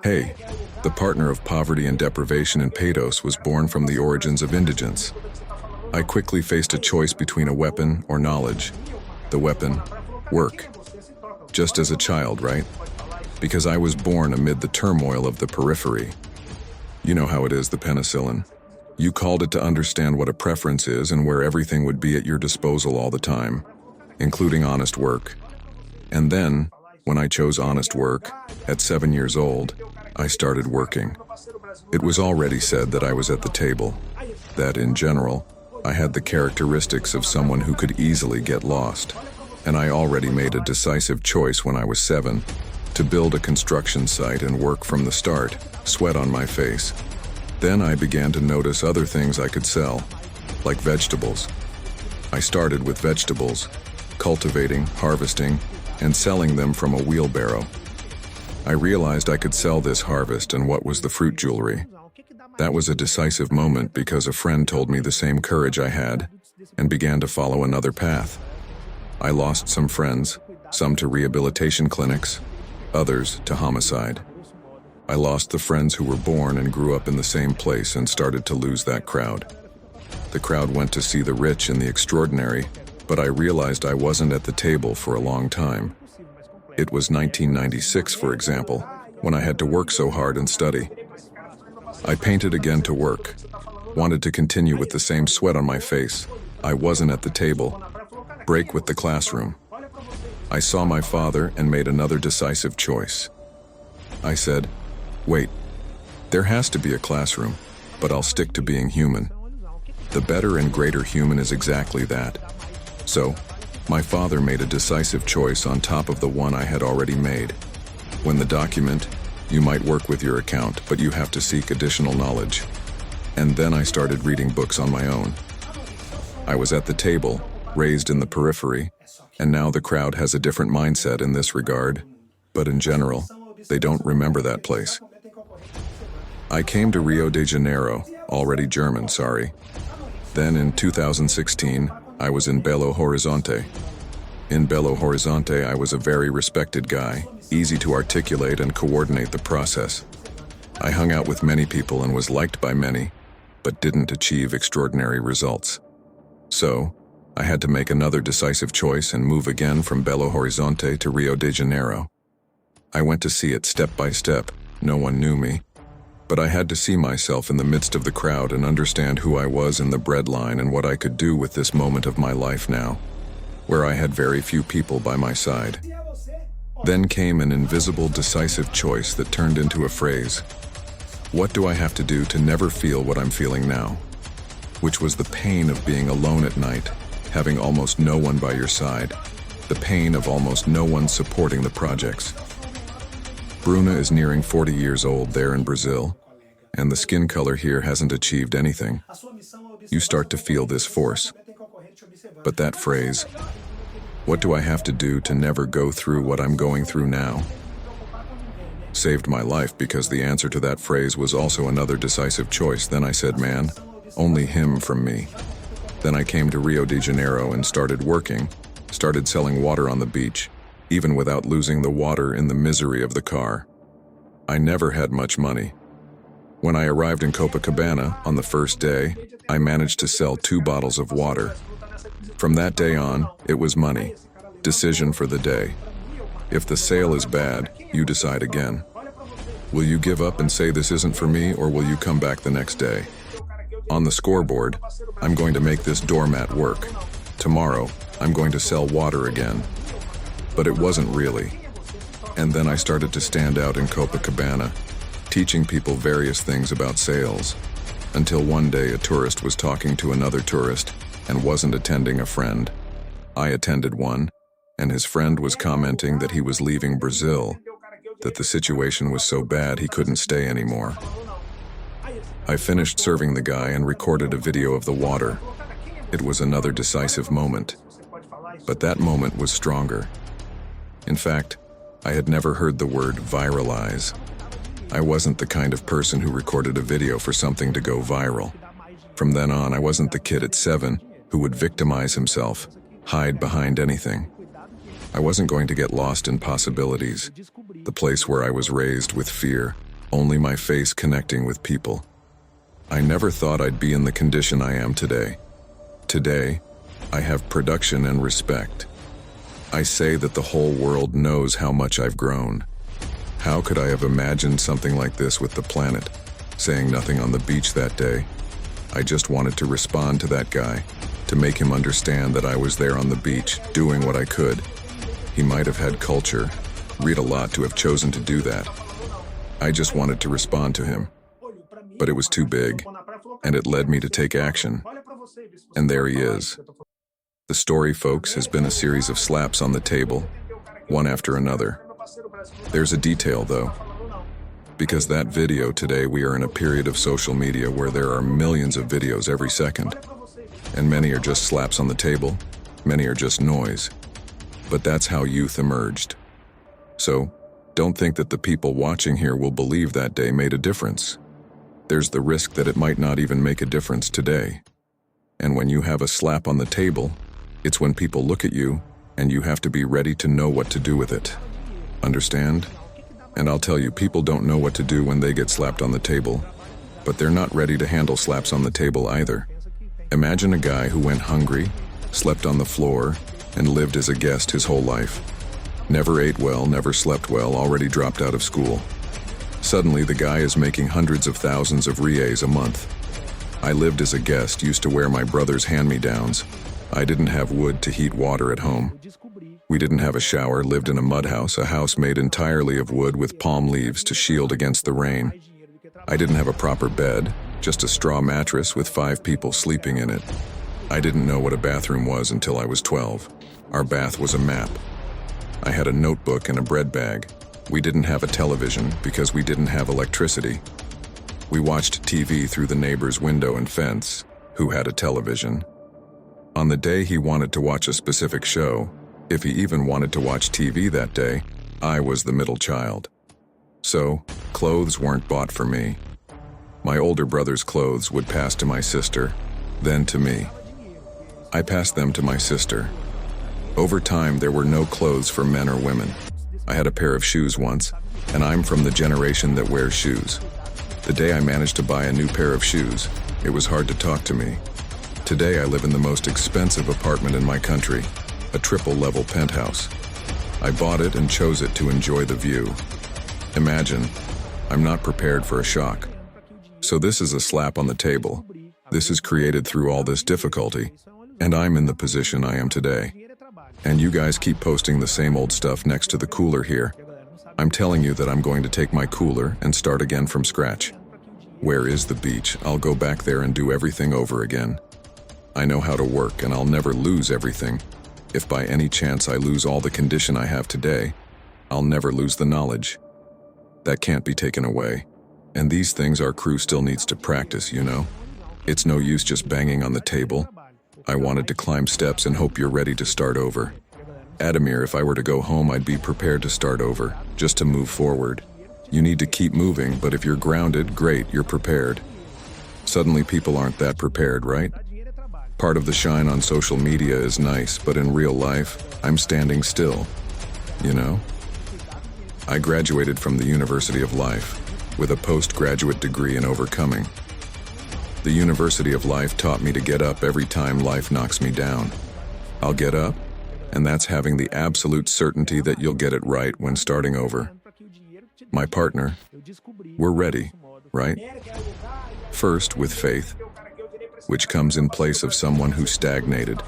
Hey, the partner of poverty and deprivation in Pados was born from the origins of indigence. I quickly faced a choice between a weapon or knowledge. The weapon, work. Just as a child, right? Because I was born amid the turmoil of the periphery. You know how it is, the penicillin. You called it to understand what a preference is and where everything would be at your disposal all the time, including honest work. And then, when I chose honest work, at 7 years old, I started working. It was already said that I was at the table, that in general, I had the characteristics of someone who could easily get lost. And I already made a decisive choice when I was 7, to build a construction site and work from the start, sweat on my face. Then I began to notice other things I could sell, like vegetables. I started with vegetables, cultivating, harvesting, and selling them from a wheelbarrow. I realized I could sell this harvest and what was the fruit jewelry. That was a decisive moment because a friend told me the same courage I had and began to follow another path. I lost some friends, some to rehabilitation clinics, others to homicide. I lost the friends who were born and grew up in the same place and started to lose that crowd. The crowd went to see the rich and the extraordinary, but I realized I wasn't at the table for a long time. It was 1996, for example, when I had to work so hard and study. I painted again to work, wanted to continue with the same sweat on my face. I wasn't at the table. Break with the classroom. I saw my father and made another decisive choice. I said, wait, there has to be a classroom, but I'll stick to being human. The better and greater human is exactly that. So, my father made a decisive choice on top of the one I had already made. When the document, you might work with your account, but you have to seek additional knowledge. And then I started reading books on my own. I was at the table, raised in the periphery, and now the crowd has a different mindset in this regard, but in general, they don't remember that place. I came to Rio de Janeiro, already German, sorry. Then in 2016, I was in Belo Horizonte. In Belo Horizonte, I was a very respected guy, easy to articulate and coordinate the process. I hung out with many people and was liked by many, but didn't achieve extraordinary results. So, I had to make another decisive choice and move again from Belo Horizonte to Rio de Janeiro. I went to see it step by step. No one knew me. But I had to see myself in the midst of the crowd and understand who I was in the breadline and what I could do with this moment of my life now, where I had very few people by my side. Then came an invisible, decisive choice that turned into a phrase. What do I have to do to never feel what I'm feeling now? Which was the pain of being alone at night, having almost no one by your side, the pain of almost no one supporting the projects. Bruna is nearing 40 years old there in Brazil, and the skin color here hasn't achieved anything. You start to feel this force. But that phrase, what do I have to do to never go through what I'm going through now, saved my life because the answer to that phrase was also another decisive choice. Then I said, man, only him from me. Then I came to Rio de Janeiro and started working, started selling water on the beach, even without losing the water in the misery of the car. I never had much money. When I arrived in Copacabana on the first day, I managed to sell 2 bottles of water. From that day on, it was money. Decision for the day. If the sale is bad, you decide again. Will you give up and say this isn't for me, or will you come back the next day? On the scoreboard, I'm going to make this doormat work. Tomorrow, I'm going to sell water again. But it wasn't really. And then I started to stand out in Copacabana, teaching people various things about sales, until one day a tourist was talking to another tourist and wasn't attending a friend. I attended one, and his friend was commenting that he was leaving Brazil, that the situation was so bad he couldn't stay anymore. I finished serving the guy and recorded a video of the water. It was another decisive moment. But that moment was stronger. In fact, I had never heard the word viralize. I wasn't the kind of person who recorded a video for something to go viral. From then on, I wasn't the kid at 7 who would victimize himself, hide behind anything. I wasn't going to get lost in possibilities, the place where I was raised with fear, only my face connecting with people. I never thought I'd be in the condition I am today. Today, I have production and respect. I say that the whole world knows how much I've grown. How could I have imagined something like this with the planet? Saying nothing on the beach that day. I just wanted to respond to that guy, to make him understand that I was there on the beach, doing what I could. He might have had culture, read a lot to have chosen to do that. I just wanted to respond to him. But it was too big, and it led me to take action. And there he is. The story, folks, has been a series of slaps on the table, one after another. There's a detail, though. Because that video today, we are in a period of social media where there are millions of videos every second. And many are just slaps on the table, many are just noise. But that's how youth emerged. So, don't think that the people watching here will believe that day made a difference. There's the risk that it might not even make a difference today. And when you have a slap on the table, it's when people look at you, and you have to be ready to know what to do with it. Understand? And I'll tell you, people don't know what to do when they get slapped on the table, but they're not ready to handle slaps on the table either. Imagine a guy who went hungry, slept on the floor, and lived as a guest his whole life. Never ate well, never slept well, already dropped out of school. Suddenly, the guy is making hundreds of thousands of reais a month. I lived as a guest, used to wear my brother's hand-me-downs. I didn't have wood to heat water at home. We didn't have a shower, lived in a mud house, a house made entirely of wood with palm leaves to shield against the rain. I didn't have a proper bed, just a straw mattress with 5 people sleeping in it. I didn't know what a bathroom was until I was 12. Our bath was a map. I had a notebook and a bread bag. We didn't have a television because we didn't have electricity. We watched TV through the neighbor's window and fence, who had a television. On the day he wanted to watch a specific show, if he even wanted to watch TV that day, I was the middle child. So, clothes weren't bought for me. My older brother's clothes would pass to my sister, then to me. I passed them to my sister. Over time, there were no clothes for men or women. I had a pair of shoes once, and I'm from the generation that wears shoes. The day I managed to buy a new pair of shoes, it was hard to talk to me. Today, I live in the most expensive apartment in my country, a triple-level penthouse. I bought it and chose it to enjoy the view. Imagine, I'm not prepared for a shock. So this is a slap on the table. This is created through all this difficulty, and I'm in the position I am today. And you guys keep posting the same old stuff next to the cooler here. I'm telling you that I'm going to take my cooler and start again from scratch. Where is the beach? I'll go back there and do everything over again. I know how to work, and I'll never lose everything. If by any chance I lose all the condition I have today, I'll never lose the knowledge. That can't be taken away. And these things our crew still needs to practice, you know? It's no use just banging on the table. I wanted to climb steps and hope you're ready to start over. Adamir, if I were to go home, I'd be prepared to start over, just to move forward. You need to keep moving, but if you're grounded, great, you're prepared. Suddenly people aren't that prepared, right? Part of the shine on social media is nice, but in real life, I'm standing still. You know? I graduated from the University of Life with a postgraduate degree in overcoming. The University of Life taught me to get up every time life knocks me down. I'll get up, and that's having the absolute certainty that you'll get it right when starting over. My partner, we're ready, right? First, with faith, which comes in place of someone who stagnated.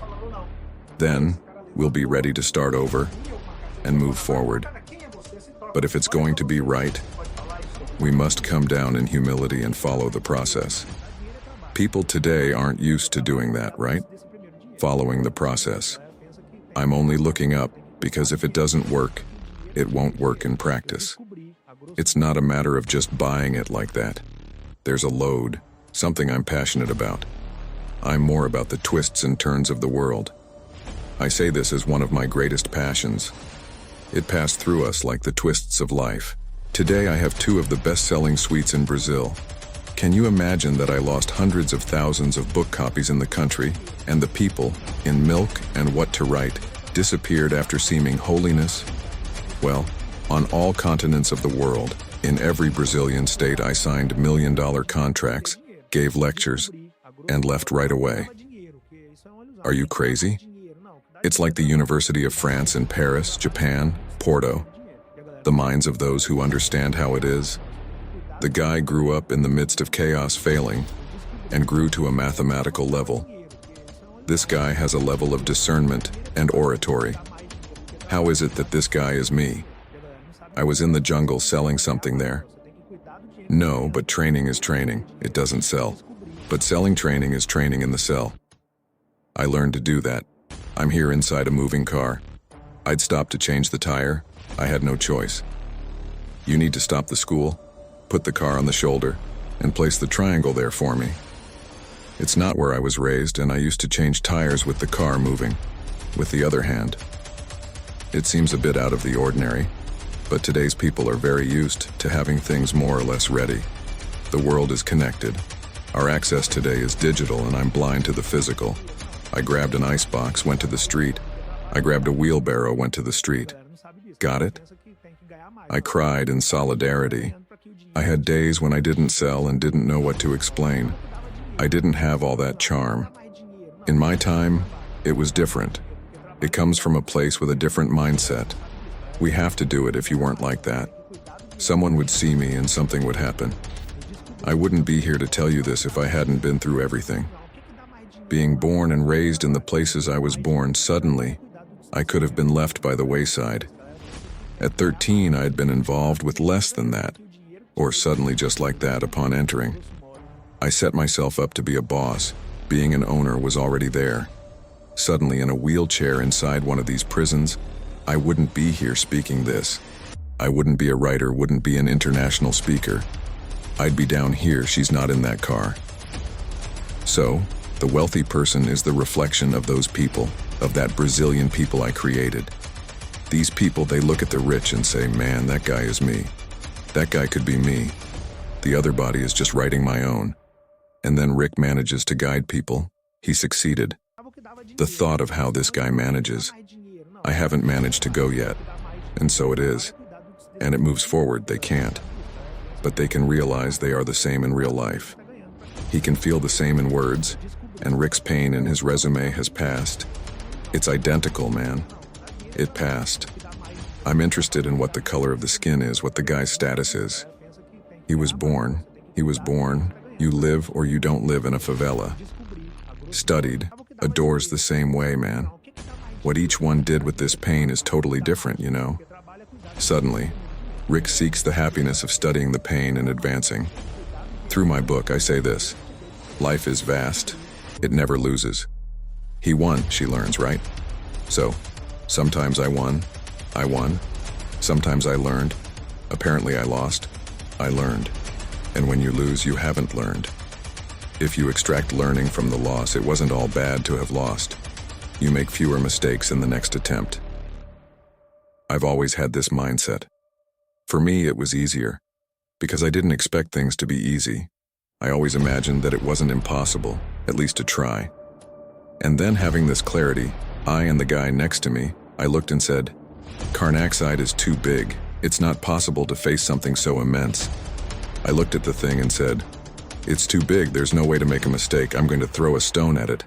Then, we'll be ready to start over and move forward. But if it's going to be right, we must come down in humility and follow the process. People today aren't used to doing that, right? Following the process. I'm only looking up because if it doesn't work, it won't work in practice. It's not a matter of just buying it like that. There's a load, something I'm passionate about. I'm more about the twists and turns of the world. I say this as one of my greatest passions. It passed through us like the twists of life. Today I have 2 of the best-selling suites in Brazil. Can you imagine that I lost hundreds of thousands of book copies in the country, and the people, in Milk and What to Write, disappeared after seeming holiness? Well, on all continents of the world, In every Brazilian state, I signed million-dollar contracts, gave lectures, and left right away. Are you crazy? It's like the University of France in Paris, Japan, Porto. The minds of those who understand how it is. The guy grew up in the midst of chaos, failing, and grew to a mathematical level. This guy has a level of discernment and oratory. How is it that this guy is me? I was in the jungle selling something there. No, but training is training. It doesn't sell. But selling training is training in the cell. I learned to do that. I'm here inside a moving car. I'd stop to change the tire. I had no choice. You need to stop the school, put the car on the shoulder, and place the triangle there for me. It's not where I was raised, and I used to change tires with the car moving, with the other hand. It seems a bit out of the ordinary, but today's people are very used to having things more or less ready. The world is connected. Our access today is digital, and I'm blind to the physical. I grabbed an icebox, went to the street. I grabbed a wheelbarrow, went to the street. Got it? I cried in solidarity. I had days when I didn't sell and didn't know what to explain. I didn't have all that charm. In my time, it was different. It comes from a place with a different mindset. We have to do it if you weren't like that. Someone would see me and something would happen. I wouldn't be here to tell you this if I hadn't been through everything. Being born and raised in the places I was born, suddenly, I could have been left by the wayside. At 13, I had been involved with less than that, or suddenly just like that upon entering. I set myself up to be a boss. Being an owner was already there. Suddenly in a wheelchair inside one of these prisons, I wouldn't be here speaking this. I wouldn't be a writer, wouldn't be an international speaker. I'd be down here, she's not in that car. So, the wealthy person is the reflection of those people, of that Brazilian people I created. These people, they look at the rich and say, man, that guy is me. That guy could be me. The other body is just writing my own. And then Rick manages to guide people. He succeeded. The thought of how this guy manages. I haven't managed to go yet. And so it is. And it moves forward, they can't. But they can realize they are the same in real life. He can feel the same in words, and Rick's pain in his resume has passed. It's identical, man. It passed. I'm interested in what the color of the skin is, what the guy's status is. He was born. You live or you don't live in a favela. Studied, adores the same way, man. What each one did with this pain is totally different, you know? Suddenly, Rick seeks the happiness of studying the pain and advancing. Through my book, I say this. Life is vast. It never loses. He won, she learns, right? So, sometimes I won. Sometimes I learned. Apparently I lost. I learned. And when you lose, you haven't learned. If you extract learning from the loss, it wasn't all bad to have lost. You make fewer mistakes in the next attempt. I've always had this mindset. For me, it was easier, because I didn't expect things to be easy. I always imagined that it wasn't impossible, at least to try. And then having this clarity, I and the guy next to me, I looked and said, Carnaxide is too big. It's not possible to face something so immense. I looked at the thing and said, it's too big, there's no way to make a mistake, I'm going to throw a stone at it.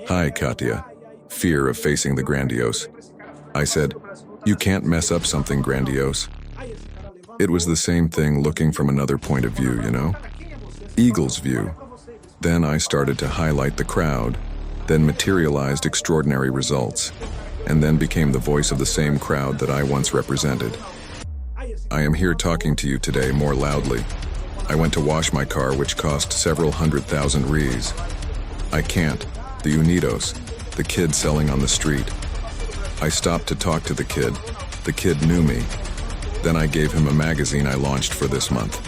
Hi, Katya. Fear of facing the grandiose. I said, you can't mess up something grandiose. It was the same thing looking from another point of view, you know? Eagle's view. Then I started to highlight the crowd, then materialized extraordinary results, and then became the voice of the same crowd that I once represented. I am here talking to you today more loudly. I went to wash my car, which cost several 100,000 reais. I can't. The Unidos, the kid selling on the street. I stopped to talk to the kid. The kid knew me. Then I gave him a magazine I launched for this month.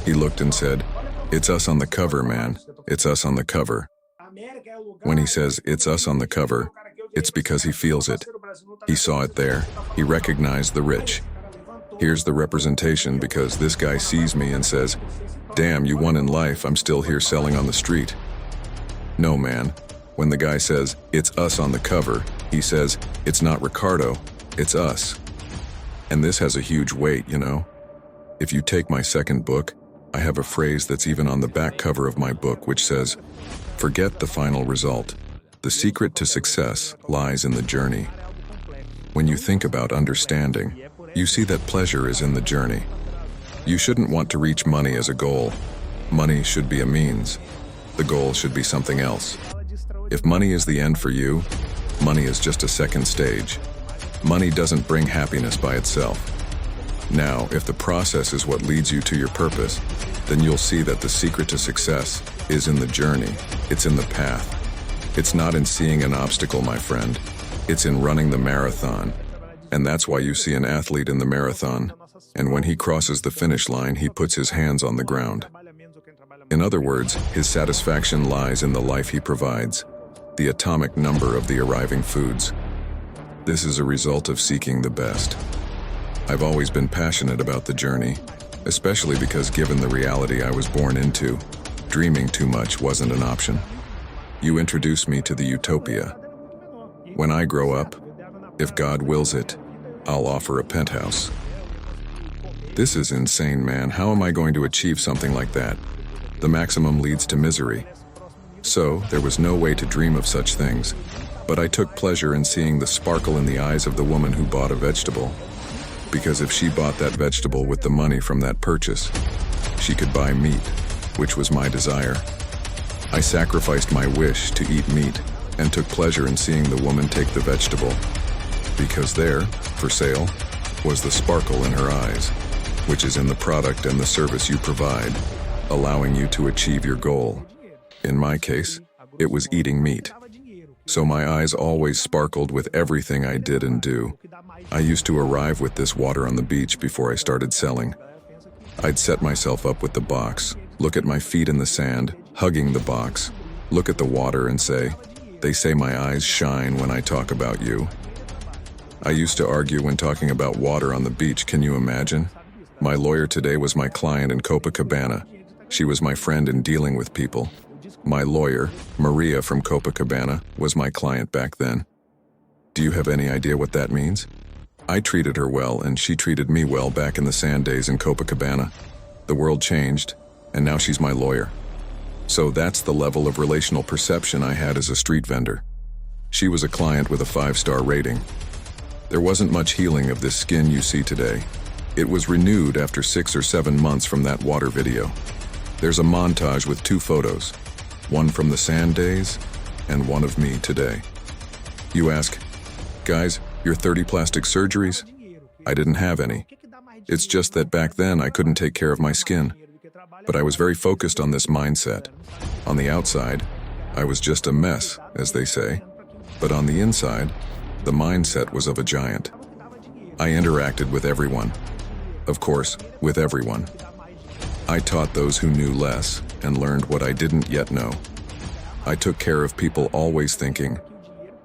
He looked and said, it's us on the cover, man. It's us on the cover. When he says, it's us on the cover, it's because he feels it. He saw it there. He recognized the rich. Here's the representation because this guy sees me and says, damn, you won in life, I'm still here selling on the street. No, man. When the guy says, it's us on the cover, he says, it's not Ricardo, it's us. And this has a huge weight, you know? If you take my second book, I have a phrase that's even on the back cover of my book which says, "Forget the final result. The secret to success lies in the journey." When you think about understanding, you see that pleasure is in the journey. You shouldn't want to reach money as a goal. Money should be a means. The goal should be something else. If money is the end for you, money is just a second stage. Money doesn't bring happiness by itself. Now, if the process is what leads you to your purpose, then you'll see that the secret to success is in the journey. It's in the path. It's not in seeing an obstacle, my friend. It's in running the marathon. And that's why you see an athlete in the marathon, and when he crosses the finish line, he puts his hands on the ground. In other words, his satisfaction lies in the life he provides, the atomic number of the arriving foods. This is a result of seeking the best. I've always been passionate about the journey, especially because given the reality I was born into, dreaming too much wasn't an option. You introduced me to the utopia. When I grow up, if God wills it, I'll offer a penthouse. This is insane, man. How am I going to achieve something like that? The maximum leads to misery. So, there was no way to dream of such things, but I took pleasure in seeing the sparkle in the eyes of the woman who bought a vegetable. Because if she bought that vegetable with the money from that purchase, she could buy meat, which was my desire. I sacrificed my wish to eat meat and took pleasure in seeing the woman take the vegetable, because there, for sale, was the sparkle in her eyes, which is in the product and the service you provide, allowing you to achieve your goal. In my case, it was eating meat. So my eyes always sparkled with everything I did and do. I used to arrive with this water on the beach before I started selling. I'd set myself up with the box, look at my feet in the sand, hugging the box, look at the water and say, "They say my eyes shine when I talk about you." I used to argue when talking about water on the beach, can you imagine? My lawyer today was my client in Copacabana. She was my friend in dealing with people. My lawyer, Maria from Copacabana, was my client back then. Do you have any idea what that means? I treated her well and she treated me well back in the sand days in Copacabana. The world changed, and now she's my lawyer. So that's the level of relational perception I had as a street vendor. She was a client with a 5-star rating. There wasn't much healing of this skin you see today. It was renewed after 6 or 7 months from that water video. There's a montage with 2 photos, one from the sand days and one of me today. You ask, "Guys, your 30 plastic surgeries?" I didn't have any. It's just that back then I couldn't take care of my skin. But I was very focused on this mindset. On the outside, I was just a mess, as they say. But on the inside, the mindset was of a giant. I interacted with everyone. Of course, with everyone. I taught those who knew less and learned what I didn't yet know. I took care of people, always thinking,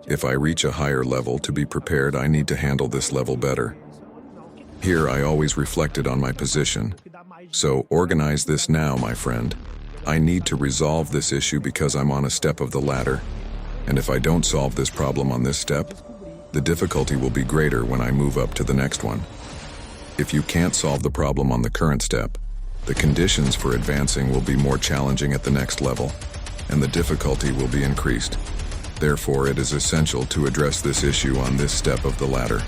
if I reach a higher level, to be prepared, I need to handle this level better. Here I always reflected on my position. So organize this now, my friend. I need to resolve this issue because I'm on a step of the ladder. And if I don't solve this problem on this step, the difficulty will be greater when I move up to the next one. If you can't solve the problem on the current step, the conditions for advancing will be more challenging at the next level, and the difficulty will be increased. Therefore, it is essential to address this issue on this step of the ladder.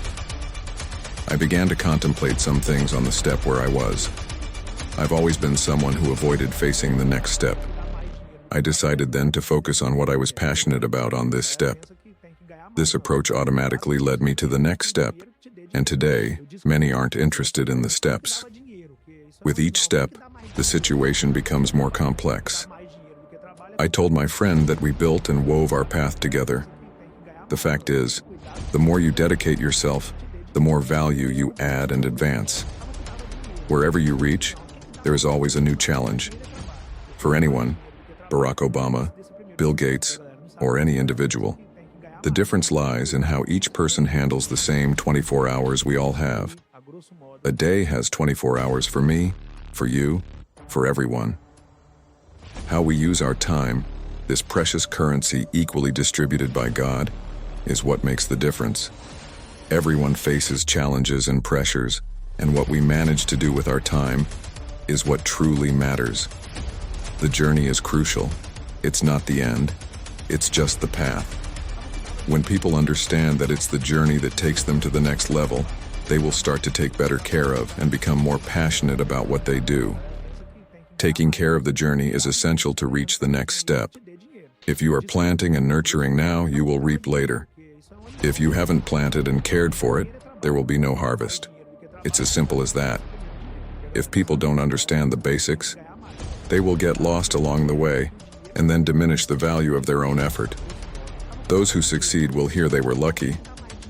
I began to contemplate some things on the step where I was. I've always been someone who avoided facing the next step. I decided then to focus on what I was passionate about on this step. This approach automatically led me to the next step, and today, many aren't interested in the steps. With each step, the situation becomes more complex. I told my friend that we built and wove our path together. The fact is, the more you dedicate yourself, the more value you add and advance. Wherever you reach, there is always a new challenge. For anyone, Barack Obama, Bill Gates, or any individual, the difference lies in how each person handles the same 24 hours we all have. A day has 24 hours for me, for you, for everyone. How we use our time, this precious currency equally distributed by God, is what makes the difference. Everyone faces challenges and pressures, And what we manage to do with our time is what truly matters. The journey is crucial. It's not the end. It's just the path. When people understand that it's the journey that takes them to the next level, they will start to take better care of and become more passionate about what they do. Taking care of the journey is essential to reach the next step. If you are planting and nurturing now, you will reap later. If you haven't planted and cared for it, there will be no harvest. It's as simple as that. If people don't understand the basics, they will get lost along the way and then diminish the value of their own effort. Those who succeed will hear they were lucky,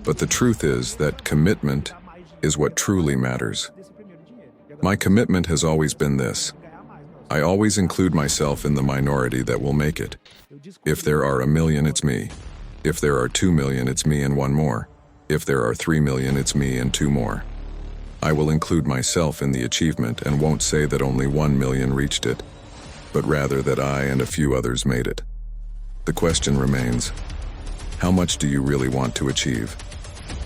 but the truth is that commitment is what truly matters. My commitment has always been this. I always include myself in the minority that will make it. If there are 1 million, it's me. If there are 2 million, it's me and one more. If there are 3 million, it's me and 2 more. I will include myself in the achievement and won't say that only 1 million reached it, but rather that I and a few others made it. The question remains, how much do you really want to achieve?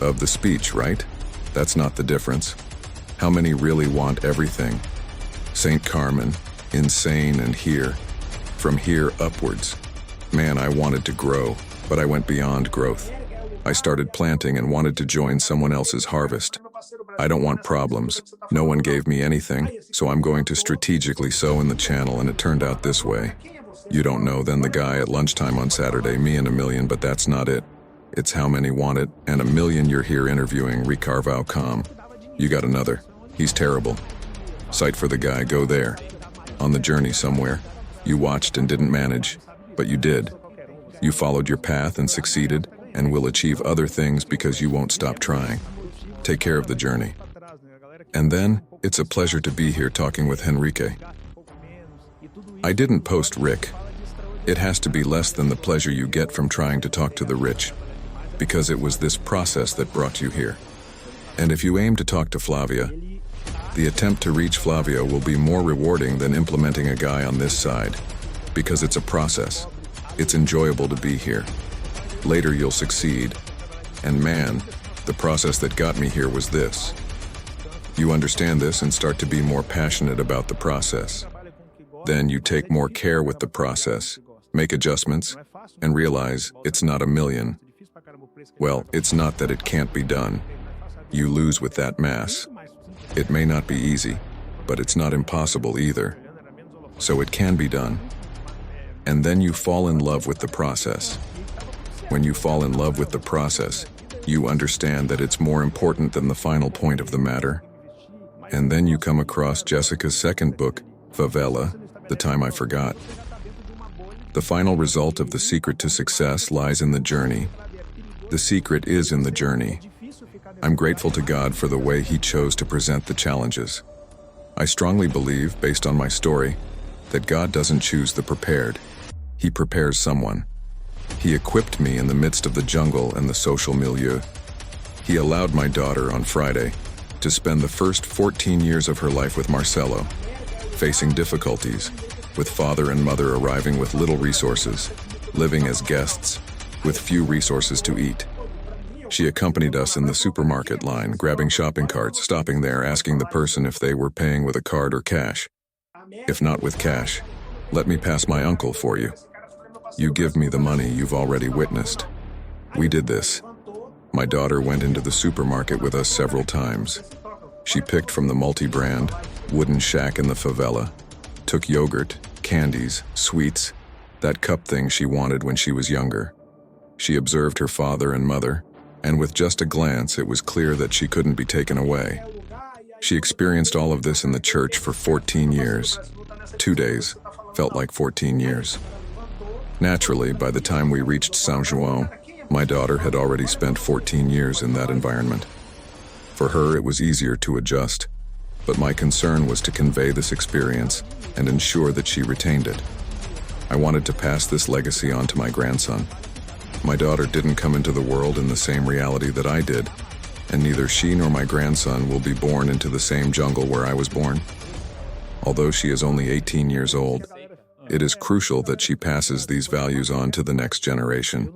Of the speech, right? That's not the difference. How many really want everything? St. Carmen, insane and here. From here upwards. Man, I wanted to grow, but I went beyond growth. I started planting and wanted to join someone else's harvest. I don't want problems. No one gave me anything, so I'm going to strategically sow in the channel, and it turned out this way. You don't know then the guy at lunchtime on Saturday, me and 1 million, but that's not it. It's how many want it, and 1 million you're here interviewing, Recarvao.com. You got another. He's terrible. Sight for the guy, go there. On the journey somewhere. You watched and didn't manage, but you did. You followed your path and succeeded, and will achieve other things because you won't stop trying. Take care of the journey. And then, it's a pleasure to be here talking with Henrique. I didn't post Rick. It has to be less than the pleasure you get from trying to talk to the rich, because it was this process that brought you here. And if you aim to talk to Flavia, the attempt to reach Flavia will be more rewarding than implementing a guy on this side, because it's a process. It's enjoyable to be here. Later you'll succeed. And man, the process that got me here was this. You understand this and start to be more passionate about the process. Then you take more care with the process, make adjustments, and realize it's not 1 million. Well, it's not that it can't be done. You lose with that mass. It may not be easy, but it's not impossible either. So it can be done. And then you fall in love with the process. When you fall in love with the process, you understand that it's more important than the final point of the matter. And then you come across Jessica's second book, Favela, The Time I Forgot. The final result of the secret to success lies in the journey. The secret is in the journey. I'm grateful to God for the way He chose to present the challenges. I strongly believe, based on my story, that God doesn't choose the prepared. He prepares someone. He equipped me in the midst of the jungle and the social milieu. He allowed my daughter on Friday to spend the first 14 years of her life with Marcelo, facing difficulties, with father and mother arriving with little resources, living as guests, with few resources to eat. She accompanied us in the supermarket line, grabbing shopping carts, stopping there, asking the person if they were paying with a card or cash. If not with cash, let me pass my uncle for you. You give me the money you've already witnessed. We did this. My daughter went into the supermarket with us several times. She picked from the multi-brand, wooden shack in the favela, took yogurt, candies, sweets, that cup thing she wanted when she was younger. She observed her father and mother, and with just a glance it was clear that she couldn't be taken away. She experienced all of this in the church for 14 years. 2 days felt like 14 years. Naturally, by the time we reached São João, my daughter had already spent 14 years in that environment. For her, it was easier to adjust, but my concern was to convey this experience and ensure that she retained it. I wanted to pass this legacy on to my grandson. My daughter didn't come into the world in the same reality that I did, and neither she nor my grandson will be born into the same jungle where I was born. Although she is only 18 years old, it is crucial that she passes these values on to the next generation.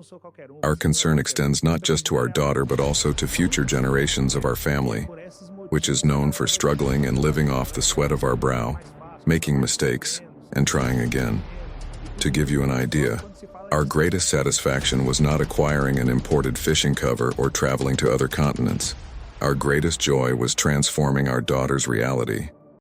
Our concern extends not just to our daughter but also to future generations of our family. which is known for struggling and living off the sweat of our brow, making mistakes, and trying again. To give you an idea, our greatest satisfaction was not acquiring an imported fishing cover or traveling to other continents. Our greatest joy was transforming our daughter's reality.